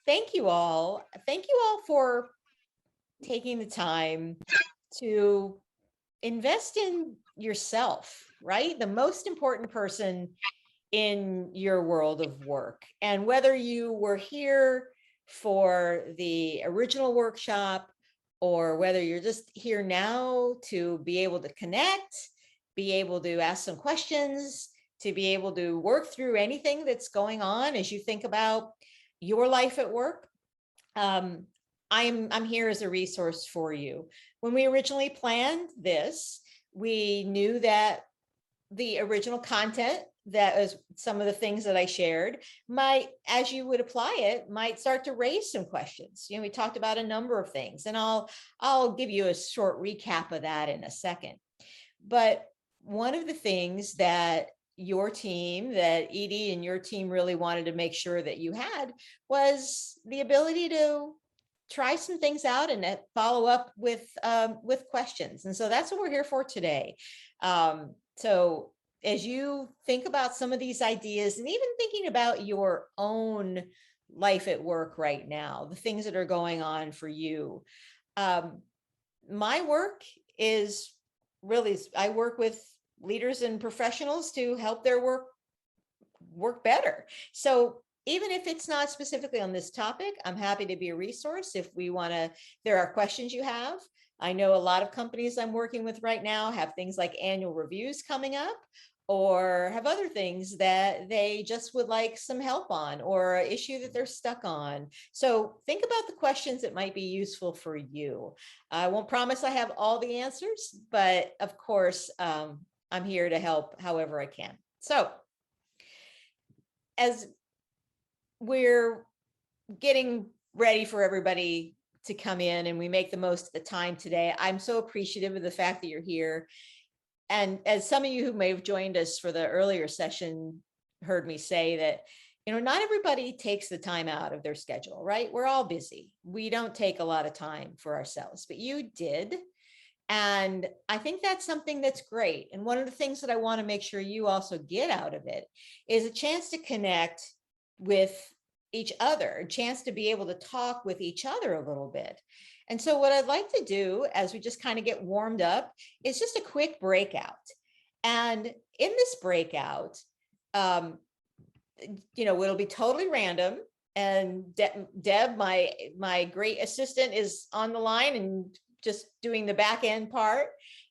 thank you all. Thank you all for taking the time to invest in yourself, right? The most important person in your world of work. And whether you were here for the original workshop or whether you're just here now to be able to connect, be able to ask some questions, to be able to work through anything that's going on as you think about your life at work, um, I'm here as a resource for you. When we originally planned this, we knew that the original content, that was some of the things that I shared, might, as you would apply it, might start to raise some questions. We talked about a number of things, and I'll give you a short recap of that in a second. But one of the things that your team, that Edie and your team really wanted to make sure that you had, was the ability to try some things out and follow up with questions. And so that's what we're here for today. So as you think about some of these ideas, and even thinking about your own life at work right now, the things that are going on for you, my work is really, I work with leaders and professionals to help their work better. So even if it's not specifically on this topic, I'm happy to be a resource if there are questions you have. I know a lot of companies I'm working with right now have things like annual reviews coming up, or have other things that they just would like some help on, or an issue that they're stuck on. So think about the questions that might be useful for you. I won't promise I have all the answers, but of course, I'm here to help however I can. So as we're getting ready for everybody to come in and we make the most of the time today, I'm so appreciative of the fact that you're here. And as some of you who may have joined us for the earlier session heard me say that, not everybody takes the time out of their schedule, right? We're all busy. We don't take a lot of time for ourselves, but you did. And I think that's something that's great. And one of the things that I want to make sure you also get out of it is a chance to connect with each other, a chance to be able to talk with each other a little bit. And so what I'd like to do as we just kind of get warmed up is just a quick breakout. And in this breakout, it'll be totally random. And Deb, my great assistant, is on the line and just doing the back end part.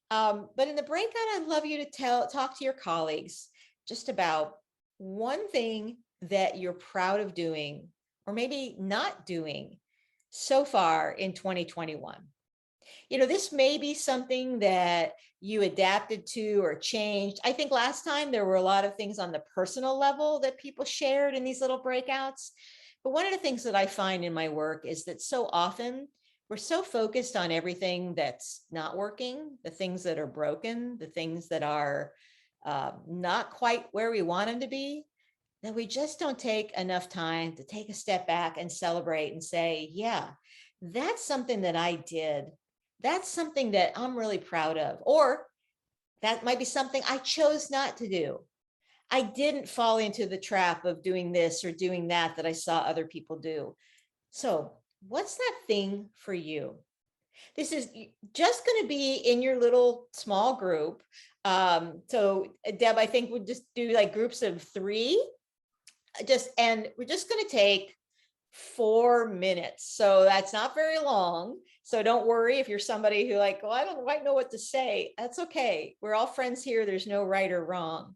But in the breakout, I'd love you to talk to your colleagues just about one thing that you're proud of doing, or maybe not doing so far in 2021. This may be something that you adapted to or changed. I think last time there were a lot of things on the personal level that people shared in these little breakouts. But one of the things that I find in my work is that so often we're so focused on everything that's not working, the things that are broken, the things that are not quite where we want them to be, that we just don't take enough time to take a step back and celebrate and say, yeah, that's something that I did. That's something that I'm really proud of. Or that might be something I chose not to do. I didn't fall into the trap of doing this or doing that I saw other people do. So what's that thing for you? This is just going to be in your little small group. So Deb, I think we'll just do like groups of 3. And we're just going to take 4 minutes. So that's not very long. So don't worry if you're somebody who well, I don't quite know what to say. That's okay. We're all friends here. There's no right or wrong.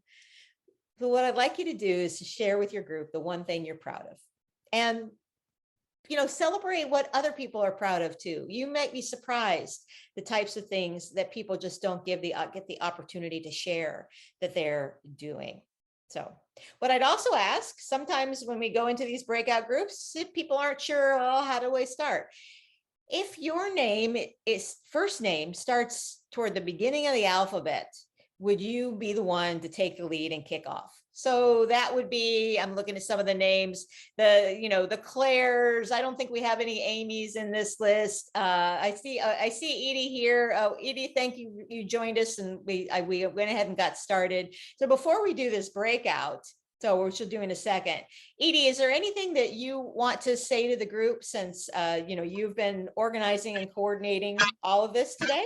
But what I'd like you to do is to share with your group the one thing you're proud of. And celebrate what other people are proud of too. You might be surprised the types of things that people just don't get the opportunity to share that they're doing. So what I'd also ask, sometimes when we go into these breakout groups, if people aren't sure, how do I start? If your first name starts toward the beginning of the alphabet, would you be the one to take the lead and kick off? So that would be, I'm looking at some of the names, the Claires. I don't think we have any Amy's in this list. I see Edie here. Oh, Edie, thank you. You joined us and we went ahead and got started. So before we do this breakout, So we're still doing a second. Edie, is there anything that you want to say to the group since, you've been organizing and coordinating all of this today?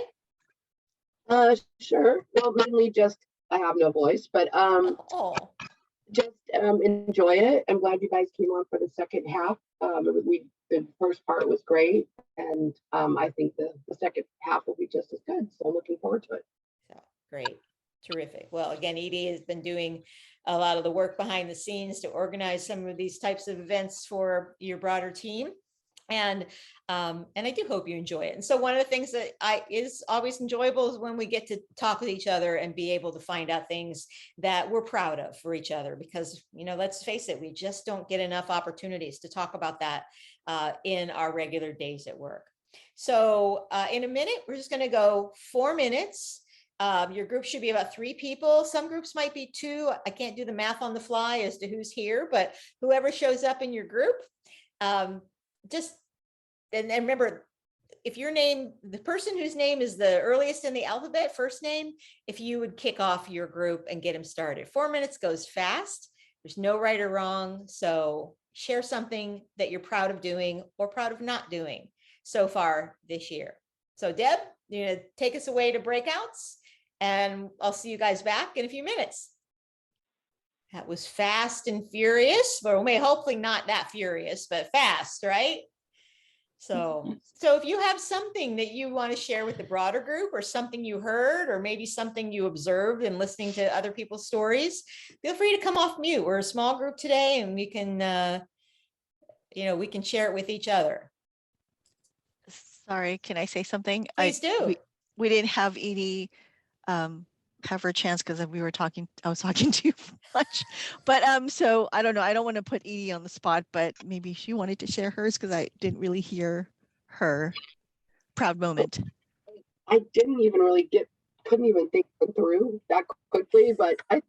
Sure. Well, mainly just I have no voice, but just enjoy it. I'm glad you guys came on for the second half. The first part was great, and I think the second half will be just as good. So I'm looking forward to it. So great. Terrific. Well, again, Edie has been doing a lot of the work behind the scenes to organize some of these types of events for your broader team. And I do hope you enjoy it. And so one of the things that is always enjoyable is when we get to talk with each other and be able to find out things that we're proud of for each other, because, let's face it, we just don't get enough opportunities to talk about that in our regular days at work. So in a minute, we're just going to go 4 minutes. Your group should be about 3 people. Some groups might be 2. I can't do the math on the fly as to who's here, but whoever shows up in your group, and remember, if your name, the person whose name is the earliest in the alphabet, first name, if you would kick off your group and get them started. 4 minutes goes fast. There's no right or wrong. So share something that you're proud of doing or proud of not doing so far this year. So Deb, you're going to take us away to breakouts, and I'll see you guys back in a few minutes. That was fast and furious, but hopefully not that furious, but fast, right? So if you have something that you want to share with the broader group, or something you heard, or maybe something you observed in listening to other people's stories, feel free to come off mute. We're a small group today, and we can, we can share it with each other. Sorry, can I say something? Please do. We didn't have Edie have her chance because I was talking too much. But so I don't know. I don't want to put Edie on the spot, but maybe she wanted to share hers because I didn't really hear her proud moment. I didn't even really couldn't even think through that quickly, but I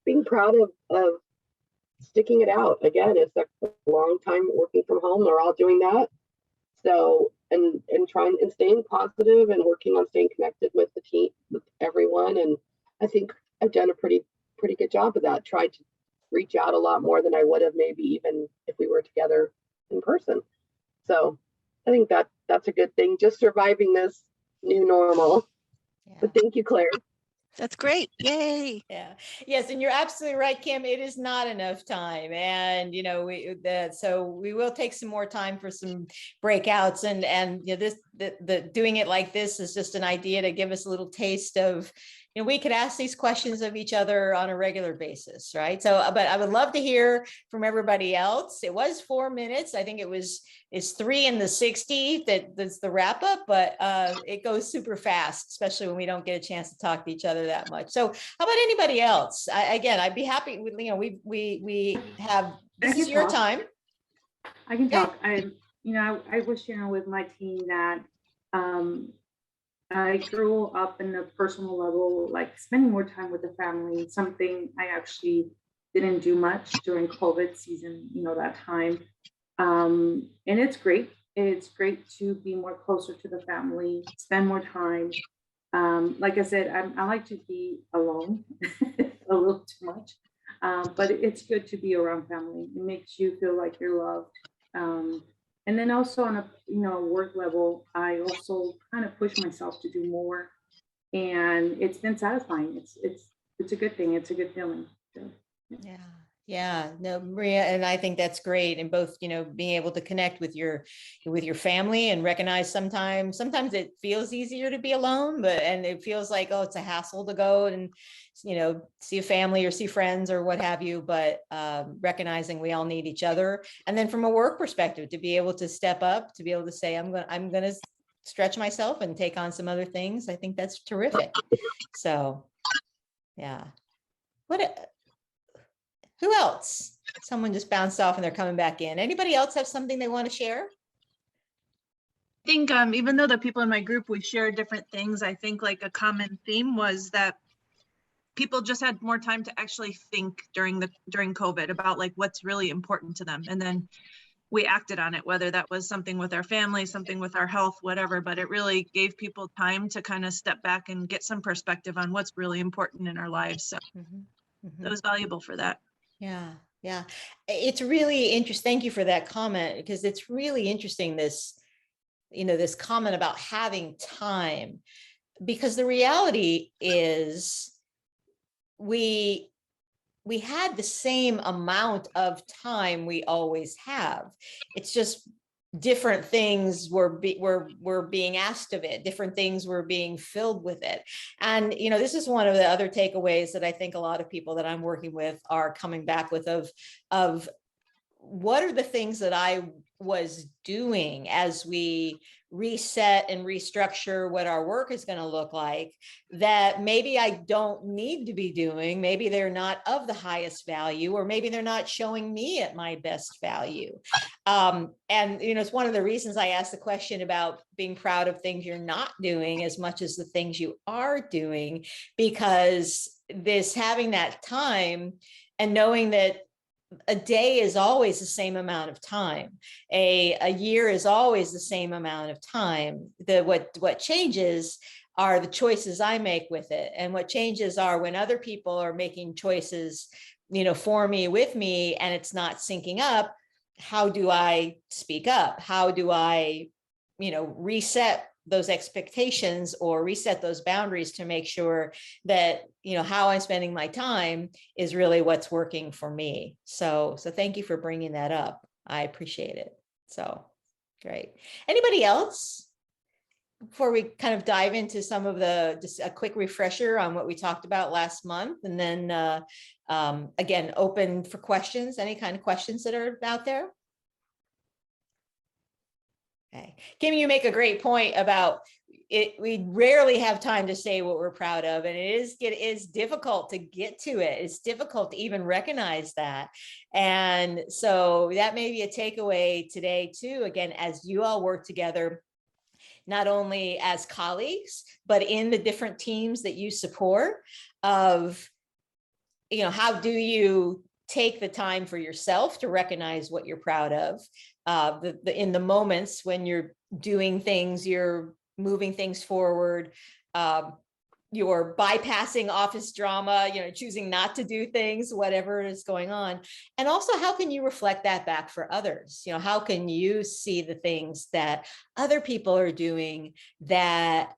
being proud of sticking it out. Again, it's a long time working from home. We're all doing that. So, and trying and staying positive and working on staying connected with the team, with everyone. And I think I've done a pretty good job of that. Tried to reach out a lot more than I would have maybe even if we were together in person. So I think that's a good thing, just surviving this new normal. Yeah. But thank you, Claire. That's great. Yay. Yeah. Yes. And you're absolutely right, Kim. It is not enough time. And, so we will take some more time for some breakouts, and the doing it like this is just an idea to give us a little taste of, we could ask these questions of each other on a regular basis, right? So, but I would love to hear from everybody else. It was 4 minutes. I think it's 3 in the 60 that's the wrap up, but it goes super fast, especially when we don't get a chance to talk to each other that much. So how about anybody else? I'd be happy with, we have, this is your time. I can talk. I was sharing with my team that, I grew up in a personal level, like spending more time with the family, something I actually didn't do much during COVID season, that time. And it's great. It's great to be more closer to the family, spend more time. Like I said, I like to be alone a little too much, but it's good to be around family. It makes you feel like you're loved. And then also on a work level, I also kind of push myself to do more, and it's been satisfying. It's a good thing. It's a good feeling. So, yeah. Yeah, no, Maria, and I think that's great. And both, being able to connect with your family and recognize sometimes it feels easier to be alone, and it feels like, oh, it's a hassle to go and, see a family or see friends or what have you, but recognizing we all need each other. And then from a work perspective, to be able to step up, to be able to say, I'm going to stretch myself and take on some other things. I think that's terrific. So, yeah. Who else? Someone just bounced off and they're coming back in. Anybody else have something they want to share? I think even though the people in my group, we share different things, I think like a common theme was that people just had more time to actually think during COVID about like what's really important to them. And then we acted on it, whether that was something with our family, something with our health, whatever, but it really gave people time to kind of step back and get some perspective on what's really important in our lives. So that was valuable for that. Yeah. Yeah. It's really interesting. Thank you for that comment, because it's really interesting, this, this comment about having time, because the reality is we had the same amount of time we always have. It's just different things were being asked of it. Different things were being filled with it. And, this is one of the other takeaways that I think a lot of people that I'm working with are coming back with, of what are the things that I was doing as we reset and restructure what our work is going to look like, that maybe I don't need to be doing. Maybe they're not of the highest value, or maybe they're not showing me at my best value. And, it's one of the reasons I asked the question about being proud of things you're not doing as much as the things you are doing, because this having that time and knowing that a day is always the same amount of time. A year is always the same amount of time. What changes are the choices I make with it. And what changes are when other people are making choices, for me, with me, and it's not syncing up. How do I speak up? How do I, reset those expectations or reset those boundaries to make sure that, how I'm spending my time is really what's working for me. So thank you for bringing that up. I appreciate it. So great. Anybody else before we kind of dive into some of just a quick refresher on what we talked about last month, and then again, open for questions, any kind of questions that are out there? Okay. Kim, you make a great point about it. We rarely have time to say what we're proud of, and it is difficult to get to it. It's difficult to even recognize that. And so that may be a takeaway today too, again, as you all work together, not only as colleagues, but in the different teams that you support, of, how do you take the time for yourself to recognize what you're proud of, in the moments when you're doing things, you're moving things forward, you're bypassing office drama, choosing not to do things, whatever is going on. And also, how can you reflect that back for others? How can you see the things that other people are doing that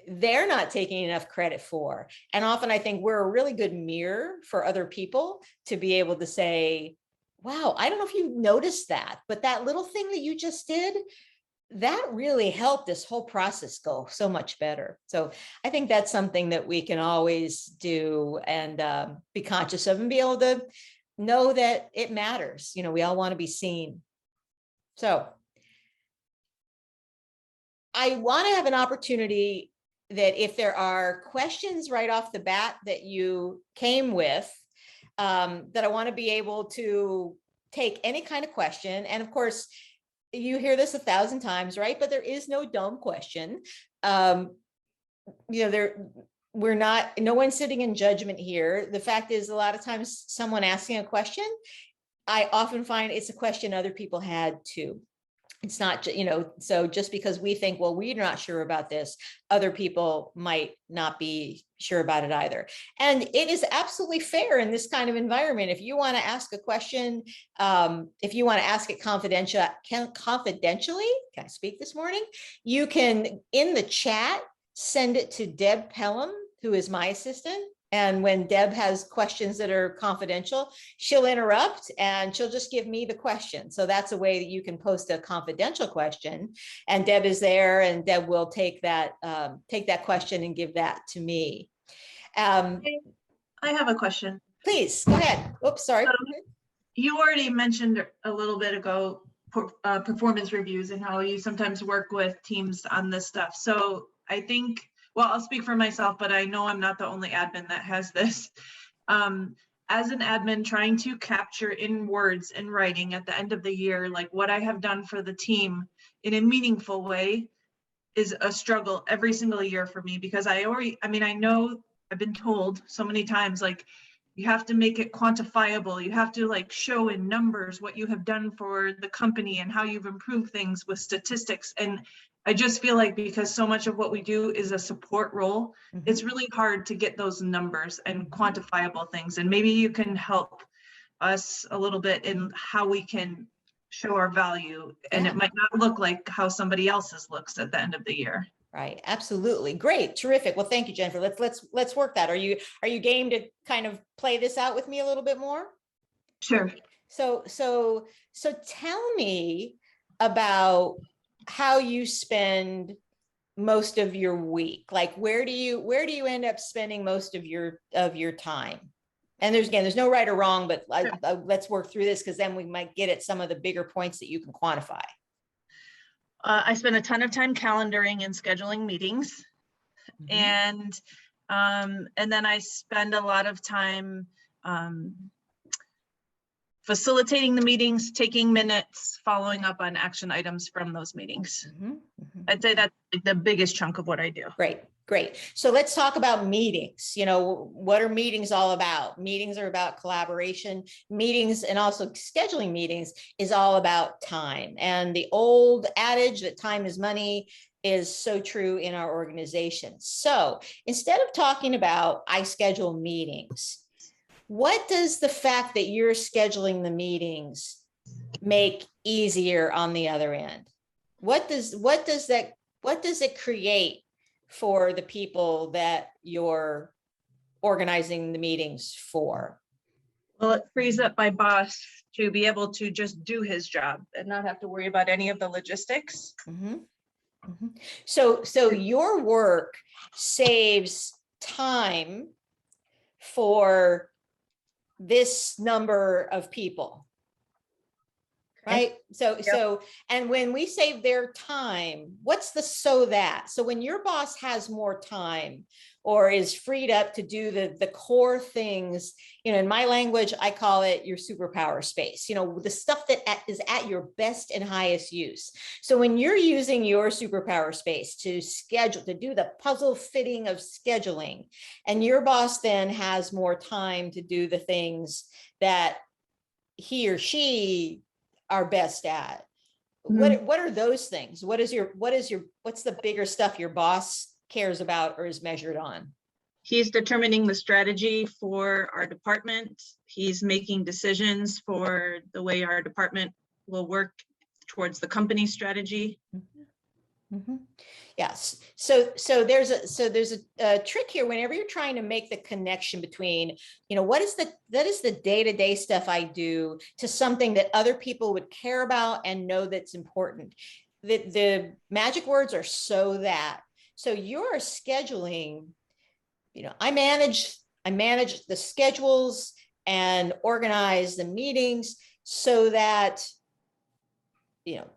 they're not taking enough credit for? And often I think we're a really good mirror for other people to be able to say, wow, I don't know if you noticed that, but that little thing that you just did, that really helped this whole process go so much better. So I think that's something that we can always do, and be conscious of, and be able to know that it matters. We all want to be seen. So I want to have an opportunity that if there are questions right off the bat that you came with, that I want to be able to take any kind of question. And of course, you hear this 1,000 times, right? But there is no dumb question. No one's sitting in judgment here. The fact is, a lot of times someone asking a question, I often find it's a question other people had too. It's not, so just because we think, well, we're not sure about this, other people might not be sure about it either. And it is absolutely fair in this kind of environment. If you want to ask a question, if you want to ask it confidentially, can I speak this morning? You can, in the chat, send it to Deb Pelham, who is my assistant. And when Deb has questions that are confidential, she'll interrupt and she'll just give me the question. So that's a way that you can post a confidential question, and Deb is there, and Deb will take that question and give that to me. I have a question. Please go ahead. Oops, sorry. You already mentioned a little bit ago performance reviews and how you sometimes work with teams on this stuff. So I think, well, I'll speak for myself, but I know I'm not the only admin that has this. As an admin, trying to capture in words and writing at the end of the year, like what I have done for the team in a meaningful way, is a struggle every single year for me, because I know I've been told so many times, like, you have to make it quantifiable. You have to like show in numbers what you have done for the company and how you've improved things with statistics. And I just feel like, because so much of what we do is a support role, it's really hard to get those numbers and quantifiable things. And maybe you can help us a little bit in how we can show our value, and Yeah. it might not look like how somebody else's looks at the end of the year. Right. Absolutely. Great. Terrific. Well, thank you, Jennifer. Let's work that. Are you game to kind of play this out with me a little bit more? Sure. So tell me about how you spend most of your week. Like, where do you end up spending most of your time? And there's no right or wrong, but let's work through this, because then we might get at some of the bigger points that you can quantify. I spend a ton of time calendaring and scheduling meetings, and then I spend a lot of time facilitating the meetings, taking minutes, following up on action items from those meetings. I'd say that's like the biggest chunk of what I do. Great. So let's talk about meetings. You know, what are meetings all about? Meetings are about collaboration. Meetings, and also scheduling meetings, is all about time. And the old adage that time is money is so true in our organization. So instead of talking about I schedule meetings, what does the fact that you're scheduling the meetings make easier on the other end? What does it create for the people that you're organizing the meetings for? Well, it frees up my boss to be able to just do his job and not have to worry about any of the logistics. So your work saves time for this number of people, right? So, and when we save their time, what's the so when your boss has more time or is freed up to do the core things, you know, in my language, I call it your superpower space, you know, the stuff that is at your best and highest use. So when you're using your superpower space to schedule, to do the puzzle fitting of scheduling, and your boss then has more time to do the things that he or she are best at, what are those things? What's the bigger stuff your boss cares about or is measured on? He's determining the strategy for our department. He's making decisions for the way our department will work towards the company strategy. Yes. So there's a trick here. Whenever you're trying to make the connection between, you know, that is the day-to-day stuff I do to something that other people would care about and know that's important. The magic words are so that. So you're scheduling, you know, I manage the schedules and organize the meetings so that, you know,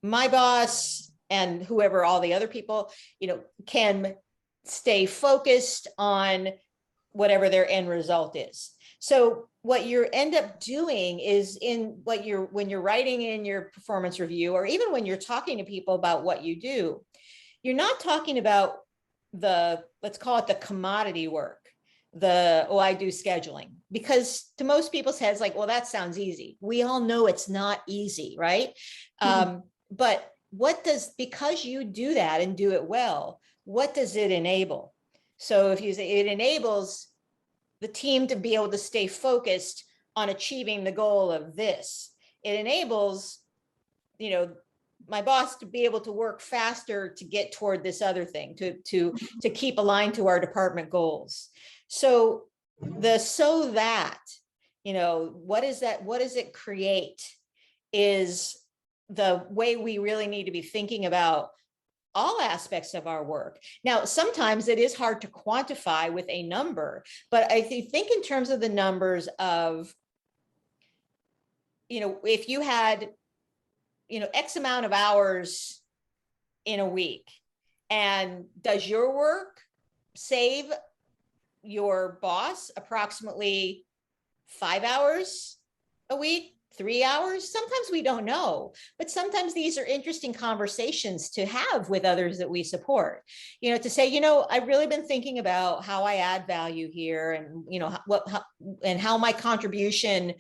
my boss and whoever, all the other people, you know, can stay focused on whatever their end result is. So what you end up doing is when you're writing in your performance review, or even when you're talking to people about what you do, you're not talking about let's call it the commodity work, I do scheduling, because to most people's heads, like, well, that sounds easy. We all know it's not easy, right? But because you do that and do it well, what does it enable? So if you say it enables the team to be able to stay focused on achieving the goal of this, it enables, you know, my boss to be able to work faster to get toward this other thing, to keep aligned to our department goals. So that, you know, what does it create is the way we really need to be thinking about all aspects of our work. Now, sometimes it is hard to quantify with a number, but I think in terms of the numbers of, you know, if you had, you know, X amount of hours in a week, and does your work save your boss approximately 5 hours a week, 3 hours? Sometimes we don't know, but sometimes these are interesting conversations to have with others that we support, you know, to say, you know, I've really been thinking about how I add value here, and, you know, how my contribution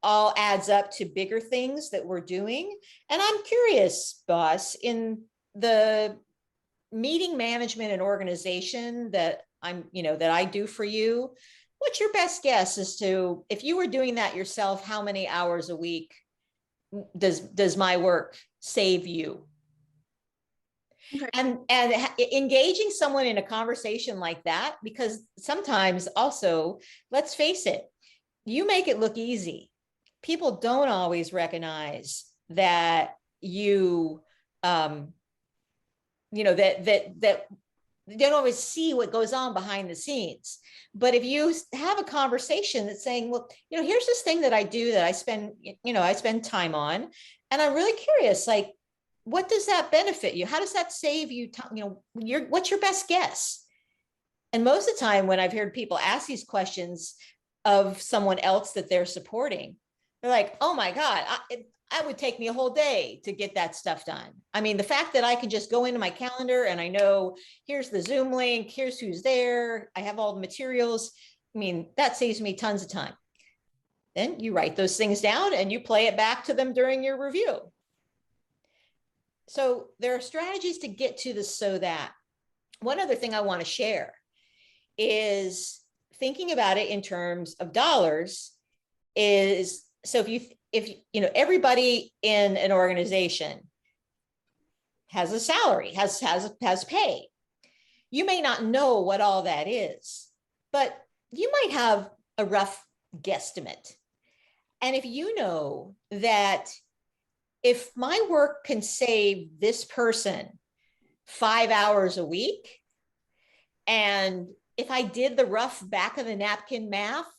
all adds up to bigger things that we're doing. And I'm curious, boss, in the meeting management and organization that that I do for you, what's your best guess as to, if you were doing that yourself, how many hours a week does my work save you? Okay. And engaging someone in a conversation like that, because sometimes also, let's face it, you make it look easy. People don't always recognize that you that they don't always see what goes on behind the scenes. But if you have a conversation that's saying, well, here's this thing that I do that I spend time on, and I'm really curious, like, what does that benefit you? How does that save you time? What's your best guess? And most of the time when I've heard people ask these questions of someone else that they're supporting, they're like, oh my God, it would take me a whole day to get that stuff done. I mean, the fact that I can just go into my calendar and I know here's the Zoom link, here's who's there, I have all the materials. I mean, that saves me tons of time. Then you write those things down and you play it back to them during your review. So there are strategies to get to the so that. One other thing I want to share is thinking about it in terms of dollars is, so if everybody in an organization has a salary, has pay, you may not know what all that is, but you might have a rough guesstimate. And if you know that if my work can save this person 5 hours a week, and if I did the rough back of the napkin math,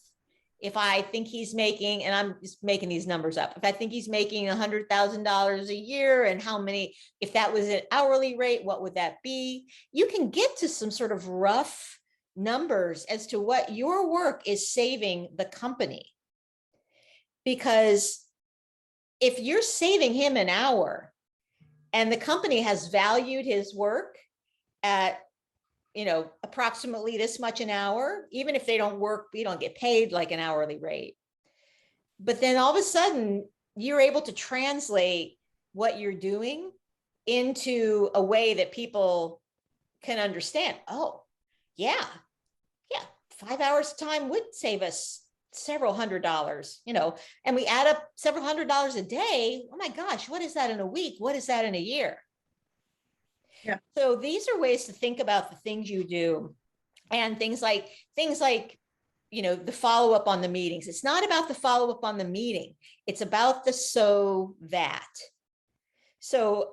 if I think he's making, and I'm just making these numbers up, if I think he's making $100,000 a year, and how many, if that was an hourly rate, what would that be? You can get to some sort of rough numbers as to what your work is saving the company. Because if you're saving him an hour and the company has valued his work at approximately this much an hour, even if they don't work, you don't get paid like an hourly rate. But then all of a sudden, you're able to translate what you're doing into a way that people can understand. Oh, yeah, 5 hours of time would save us several $100s, and we add up several $100s a day. Oh my gosh, what is that in a week? What is that in a year? Yeah. So these are ways to think about the things you do, and things like the follow-up on the meetings. It's not about the follow-up on the meeting. It's about the so that. So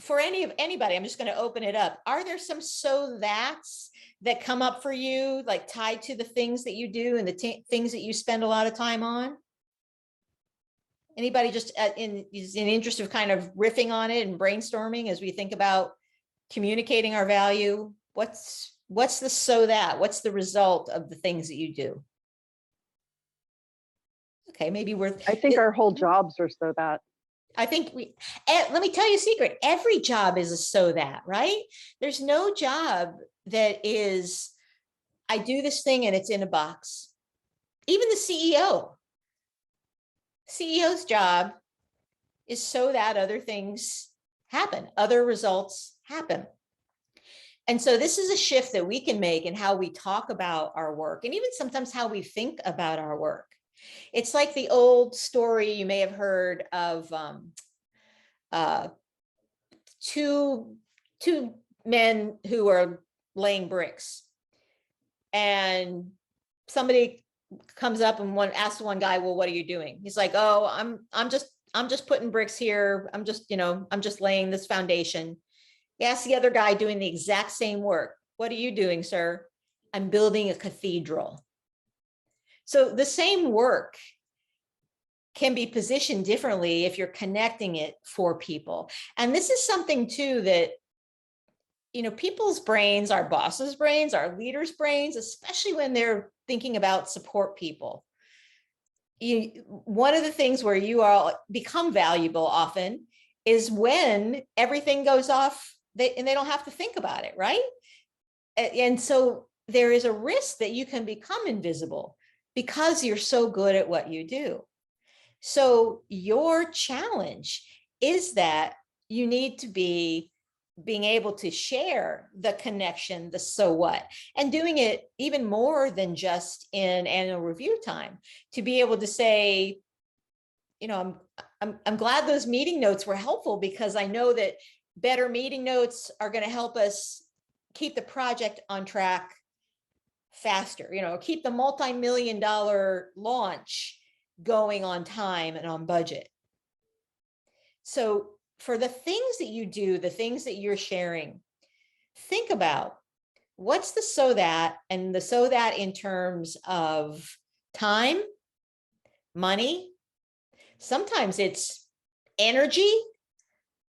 for anybody, I'm just going to open it up. Are there some so that's that come up for you, like tied to the things that you do and the things that you spend a lot of time on? Anybody just in interest of kind of riffing on it and brainstorming as we think about communicating our value? What's the so that? What's the result of the things that you do? Okay, maybe I think our whole jobs are so that. I think let me tell you a secret. Every job is a so that, right? There's no job that is, I do this thing and it's in a box. Even the CEO. CEO's job is so that other things happen, other results happen. And so this is a shift that we can make in how we talk about our work, and even sometimes how we think about our work. It's like the old story you may have heard of two men who are laying bricks, and somebody comes up and asks one guy, well, what are you doing? He's like, oh, I'm just putting bricks here. I'm just laying this foundation. He asks the other guy doing the exact same work, what are you doing, sir? I'm building a cathedral. So the same work can be positioned differently if you're connecting it for people. And this is something too that, people's brains, our bosses' brains, our leaders' brains, especially when they're thinking about support people. One of the things where you all become valuable often is when everything goes off and they don't have to think about it, right? And so there is a risk that you can become invisible because you're so good at what you do. So your challenge is that you need to be being able to share the connection, the so what, and doing it even more than just in annual review time, to be able to say, you know, I'm glad those meeting notes were helpful, because I know that better meeting notes are going to help us keep the project on track faster, you know, keep the multi-million-dollar launch going on time and on budget. So for the things that you do, the things that you're sharing, think about what's the so that, and the so that in terms of time, money. Sometimes it's energy.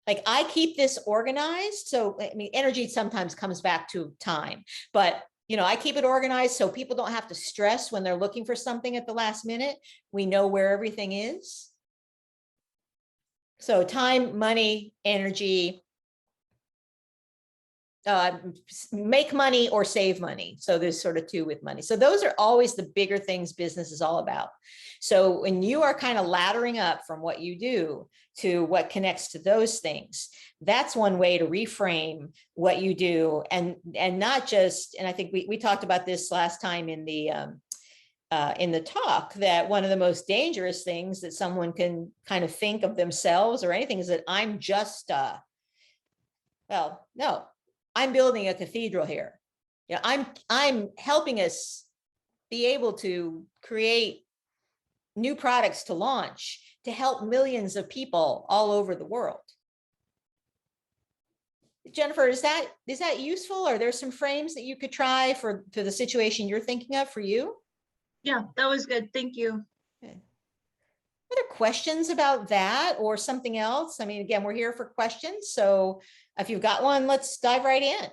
Like, I keep this organized. So, I mean, energy sometimes comes back to time, but you know, I keep it organized so people don't have to stress when they're looking for something at the last minute. We know where everything is. So time, money, energy, make money or save money. So there's sort of two with money. So those are always the bigger things business is all about. So when you are kind of laddering up from what you do to what connects to those things, that's one way to reframe what you do. And not just, and I think we talked about this last time in the talk, that one of the most dangerous things that someone can kind of think of themselves or anything is that I'm just, well, no, I'm building a cathedral here. You know, I'm helping us be able to create new products to launch to help millions of people all over the world. Jennifer, is that useful? Are there some frames that you could try for the situation you're thinking of for you? Yeah, that was good. Thank you. Okay. Other questions about that or something else? I mean, again, we're here for questions. So if you've got one, let's dive right in.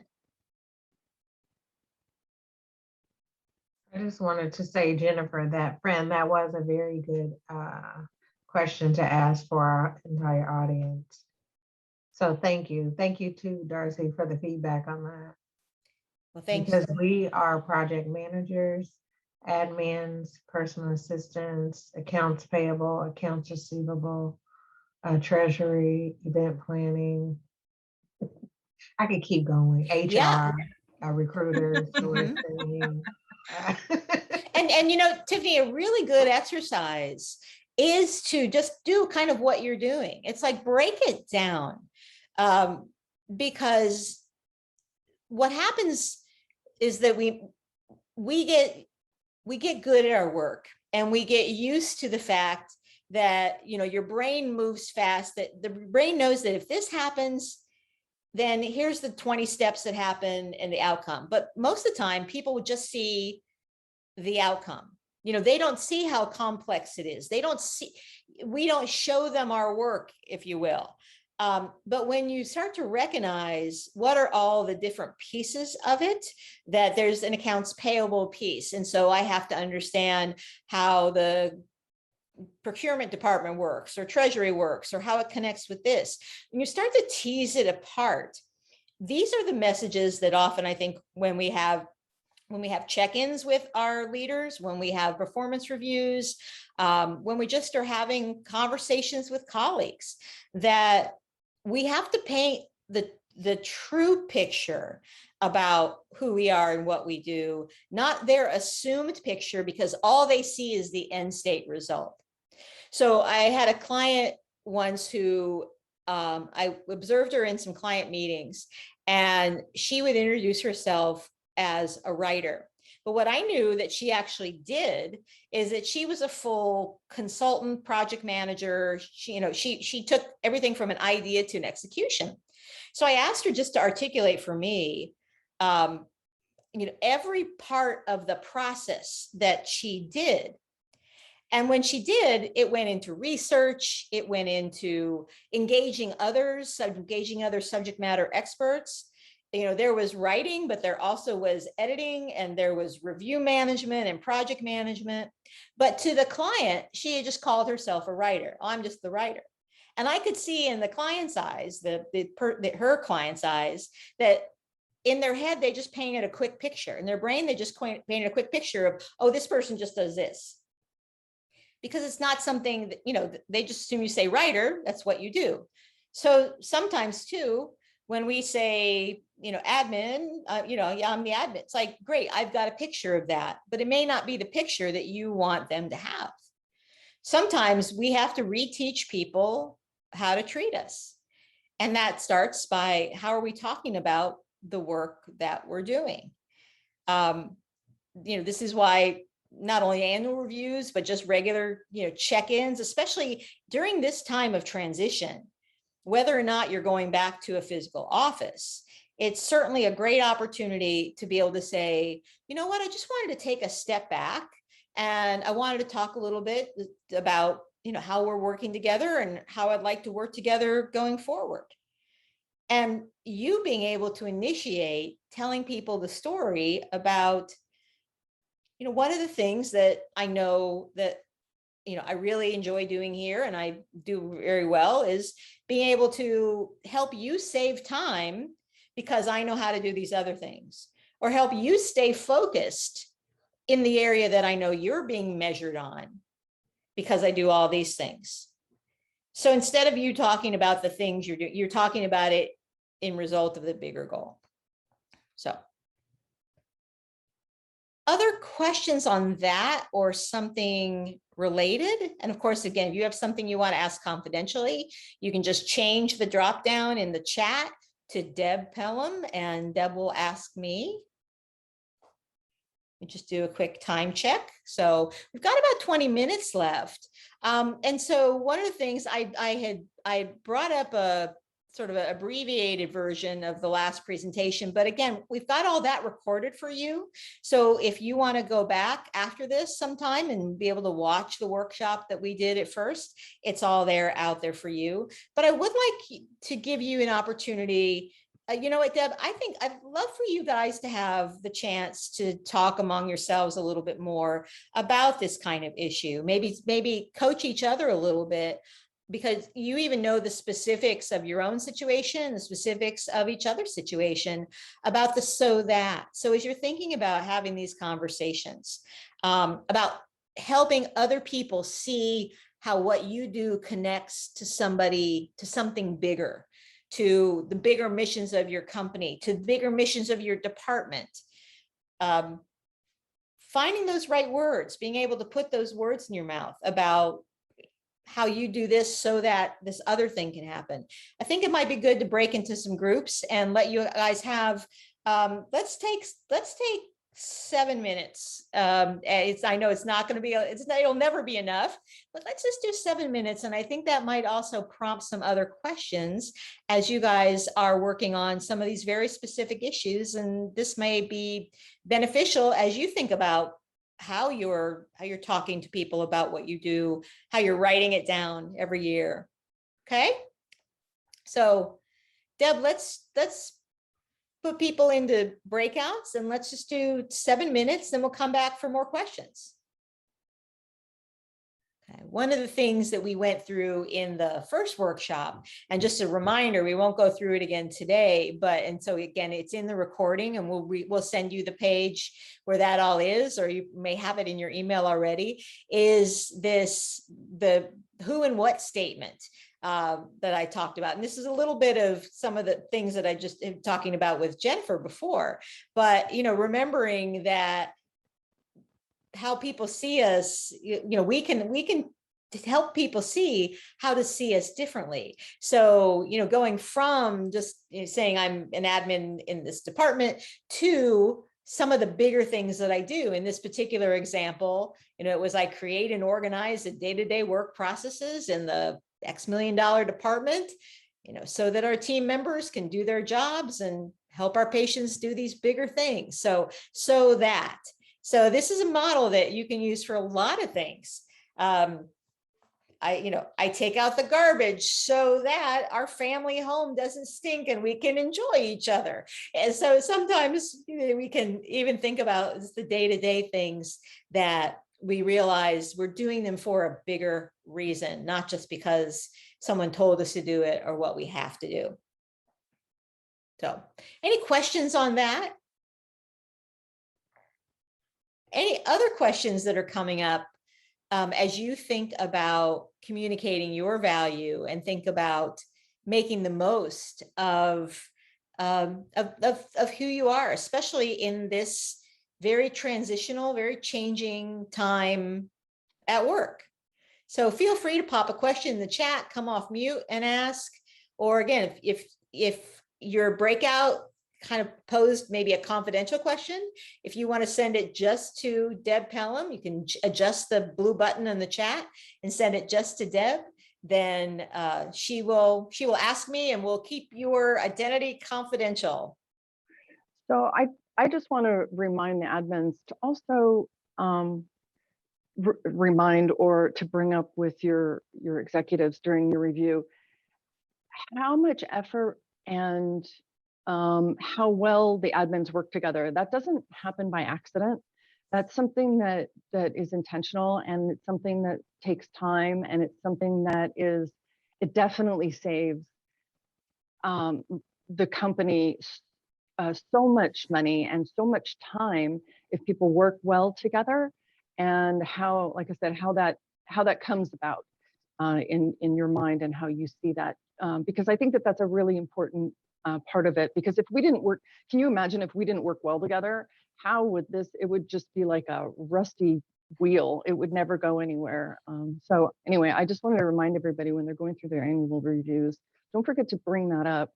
I just wanted to say, Jennifer, that was a very good question to ask for our entire audience. So thank you. Thank you to Darcy for the feedback on that. Well, thanks. Because we are project managers, admins, personal assistants, accounts payable, accounts receivable, treasury, event planning. I could keep going. HR, Yeah. Recruiters, soliciting. And you know, Tiffany, a really good exercise is to just do kind of what you're doing. It's like, break it down, because what happens is that we get good at our work, and we get used to the fact that, you know, your brain moves fast, that the brain knows that if this happens, then here's the 20 steps that happen and the outcome. But most of the time people would just see the outcome. You know, they don't see how complex it is. We don't show them our work, if you will. But when you start to recognize what are all the different pieces of it, that there's an accounts payable piece. And so I have to understand how the procurement department works or treasury works or how it connects with this. When you start to tease it apart, these are the messages that often, I think, when we have check-ins with our leaders, when we have performance reviews, when we just are having conversations with colleagues, that we have to paint the true picture about who we are and what we do, not their assumed picture, because all they see is the end state result. So I had a client once who I observed her in some client meetings, and she would introduce herself as a writer. But what I knew that she actually did is that she was a full consultant, project manager. She took everything from an idea to an execution. So I asked her just to articulate for me, every part of the process that she did. And when she did, it went into research, it went into engaging other subject matter experts. There was writing, but there also was editing, and there was review management and project management. But to the client, she had just called herself a writer. I'm just the writer. And I could see in the client's eyes, her client's eyes, that in their head, they just painted a quick picture. In their brain, they just painted a quick picture of, oh, this person just does this. Because it's not something that, they just assume you say writer, that's what you do. So sometimes too, when we say, admin, yeah, I'm the admin. It's like, great, I've got a picture of that, but it may not be the picture that you want them to have. Sometimes we have to reteach people how to treat us. And that starts by, how are we talking about the work that we're doing? This is why not only annual reviews, but just regular, check-ins, especially during this time of transition, whether or not you're going back to a physical office, it's certainly a great opportunity to be able to say, you know what, I just wanted to take a step back and I wanted to talk a little bit about, how we're working together and how I'd like to work together going forward. And you being able to initiate telling people the story about, one of the things that I know that, I really enjoy doing here and I do very well is being able to help you save time because I know how to do these other things, or help you stay focused in the area that I know you're being measured on because I do all these things. So instead of you talking about the things you're doing, you're talking about it in result of the bigger goal. So other questions on that or something related? And of course, again, if you have something you want to ask confidentially, you can just change the drop down in the chat to Deb Pelham and Deb will ask me. We just do a quick time check. So we've got about 20 minutes left. And so one of the things I brought up a sort of an abbreviated version of the last presentation, but again, we've got all that recorded for you. So if you want to go back after this sometime and be able to watch the workshop that we did at first, it's all there out there for you. But I would like to give you an opportunity. You know what, Deb, I think I'd love for you guys to have the chance to talk among yourselves a little bit more about this kind of issue. Maybe coach each other a little bit, because you even know the specifics of your own situation, the specifics of each other's situation about the so that. So as you're thinking about having these conversations, about helping other people see how what you do connects to somebody, to something bigger, to the bigger missions of your company, to the bigger missions of your department. Finding those right words, being able to put those words in your mouth about how you do this so that this other thing can happen. I think it might be good to break into some groups and let you guys have, let's take 7 minutes. I know it's not going to be, it'll never be enough, but let's just do 7 minutes. And I think that might also prompt some other questions as you guys are working on some of these very specific issues. And this may be beneficial as you think about how you're talking to people about what you do, how you're writing it down every year. Okay. So Deb, let's put people into breakouts and let's just do 7 minutes, then we'll come back for more questions. Okay. One of the things that we went through in the first workshop, and just a reminder, we won't go through it again today, and so again, it's in the recording and we'll send you the page where that all is, or you may have it in your email already, is the who and what statement that I talked about. And this is a little bit of some of the things that I just am talking about with Jennifer before, but, remembering that how people see us, we can help people see how to see us differently. So, going from just saying I'm an admin in this department to some of the bigger things that I do. In this particular example, it was I create and organize the day-to-day work processes in the X million dollar department, so that our team members can do their jobs and help our patients do these bigger things. So this is a model that you can use for a lot of things. I take out the garbage so that our family home doesn't stink and we can enjoy each other. And so sometimes we can even think about the day-to-day things that we realize we're doing them for a bigger reason, not just because someone told us to do it or what we have to do. So, any questions on that? Any other questions that are coming up as you think about communicating your value and think about making the most of of who you are, especially in this very transitional, very changing time at work. So feel free to pop a question in the chat, come off mute and ask. Or again, if your breakout kind of posed maybe a confidential question, if you want to send it just to Deb Pelham, you can adjust the blue button in the chat and send it just to Deb. Then she will ask me, and we'll keep your identity confidential. So I just want to remind the admins to also remind or to bring up with your executives during your review how much effort and how well the admins work together. That doesn't happen by accident. That's something that is intentional, and it's something that takes time, and it's something that it definitely saves the company so much money and so much time if people work well together. And how, like I said, how that comes about in your mind and how you see that, because I think that that's a really important part of it. Because if we didn't work, can you imagine if we didn't work well together? How would it would just be like a rusty wheel. It would never go anywhere. So anyway, I just wanted to remind everybody when they're going through their annual reviews, don't forget to bring that up.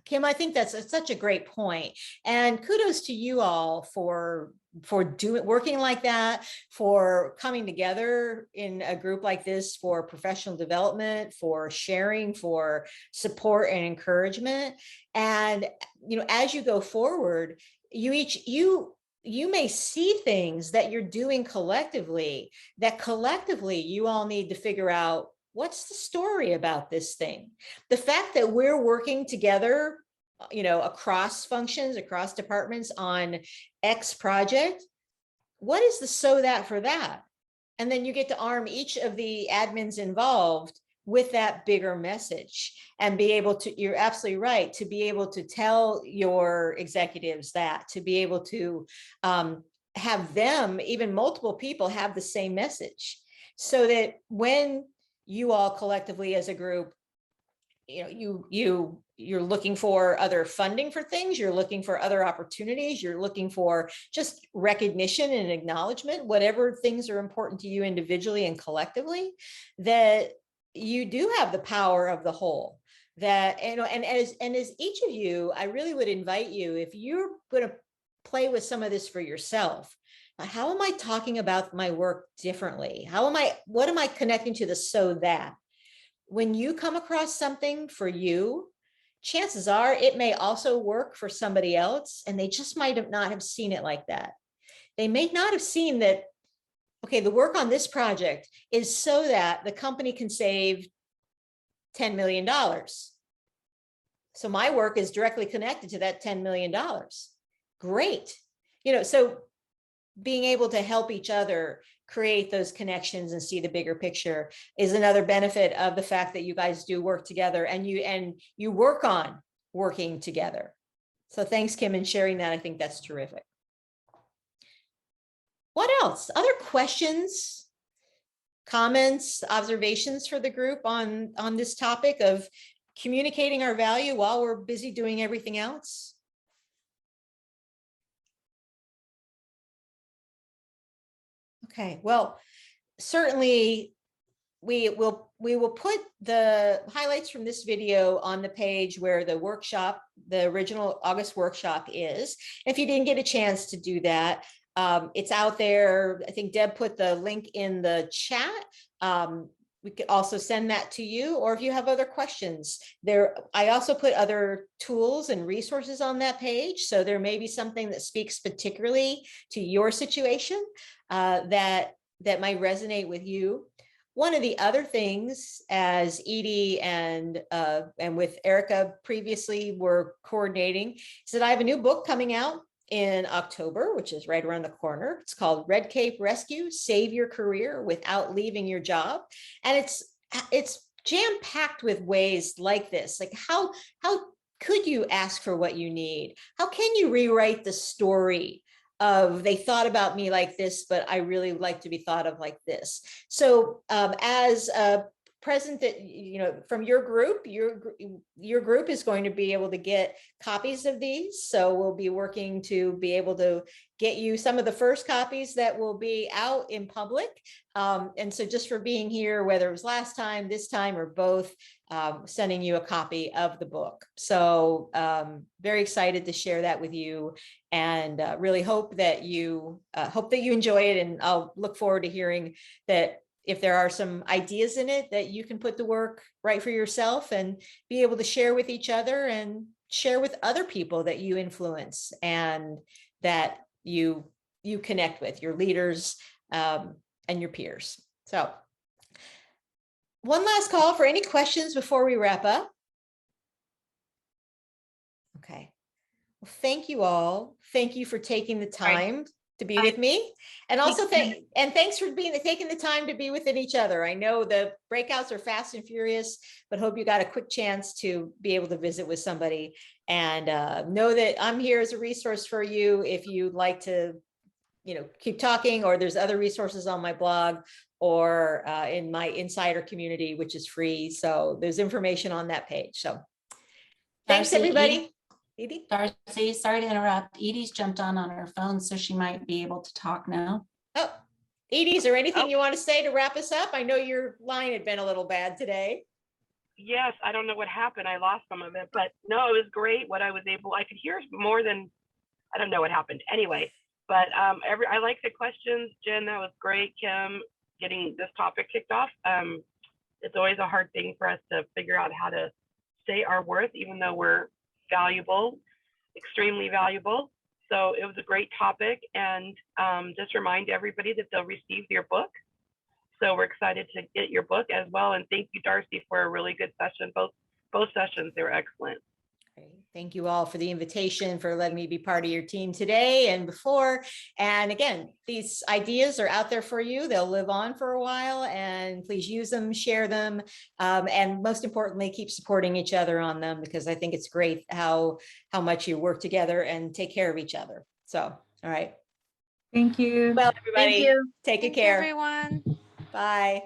Kim, I think that's such a great point. And kudos to you all for working like that, for coming together in a group like this for professional development, for sharing, for support and encouragement. And as you go forward, you may see things that you're doing collectively that you all need to figure out, what's the story about this thing? The fact that we're working together, across functions, across departments on X project, what is the so that for that? And then you get to arm each of the admins involved with that bigger message and be able to, you're absolutely right, to be able to tell your executives that, to be able to have them, even multiple people, have the same message, so that when you all collectively as a group, you're looking for other funding for things, you're looking for other opportunities, you're looking for just recognition and acknowledgement, whatever things are important to you individually and collectively, that you do have the power of the whole. That, and as each of you, I really would invite you, if you're going to play with some of this for yourself, how am I talking about my work differently? What am I connecting to the so that? When you come across something for you, chances are it may also work for somebody else, and they just might not have seen it like that. They may not have seen that, okay, the work on this project is so that the company can save $10 million. So my work is directly connected to that $10 million. Great. So being able to help each other create those connections and see the bigger picture is another benefit of the fact that you guys do work together, and you work on working together. So thanks, Kim, and sharing that. I think that's terrific. What else? Other questions, comments, observations for the group on this topic of communicating our value while we're busy doing everything else? Okay, well, certainly we will put the highlights from this video on the page where the workshop, the original August workshop is. If you didn't get a chance to do that, it's out there. I think Deb put the link in the chat. We could also send that to you, or if you have other questions there, I also put other tools and resources on that page. So there may be something that speaks particularly to your situation that might resonate with you. One of the other things, as Edie and with Erica previously were coordinating, is that I have a new book coming out in October, which is right around the corner. It's called Red Cape Rescue: Save Your Career Without Leaving Your Job. And it's jam-packed with ways like this. Like how could you ask for what you need? How can you rewrite the story of, they thought about me like this, but I really would like to be thought of like this? So as a present that, from your group, your group is going to be able to get copies of these. So we'll be working to be able to get you some of the first copies that will be out in public. And so just for being here, whether it was last time, this time, or both, sending you a copy of the book. So very excited to share that with you, and really hope that you enjoy it. And I'll look forward to hearing that if there are some ideas in it that you can put to work right for yourself and be able to share with each other and share with other people that you influence and that you connect with, your leaders and your peers. So one last call for any questions before we wrap up. Okay. Well, thank you all. Thank you for taking the time to be with me. And also thanks for taking the time to be within each other. I know the breakouts are fast and furious, but hope you got a quick chance to be able to visit with somebody, and know that I'm here as a resource for you if you'd like to, keep talking, or there's other resources on my blog or in my insider community, which is free. So there's information on that page. So thanks, Darcy, everybody. Edie? Darcy, sorry to interrupt. Edie's jumped on her phone, so she might be able to talk now. Oh, Edie, is there anything you want to say to wrap us up? I know your line had been a little bad today. Yes, I don't know what happened. I lost some of it, but no, it was great. I could hear more than, I don't know what happened. Anyway, but I like the questions. Jen, that was great. Kim, getting this topic kicked off. It's always a hard thing for us to figure out how to say our worth, even though we're valuable, extremely valuable. So it was a great topic, and just remind everybody that they'll receive your book. So we're excited to get your book as well. And thank you, Darcy, for a really good session. Both sessions, they were excellent. Great. Thank you all for the invitation, for letting me be part of your team today and before. And again, these ideas are out there for you. They'll live on for a while, and please use them, share them, and most importantly, keep supporting each other on them, because I think it's great how much you work together and take care of each other. So, all right. Thank you. Well, everybody, Thank you. take Thank care. you, everyone. Bye.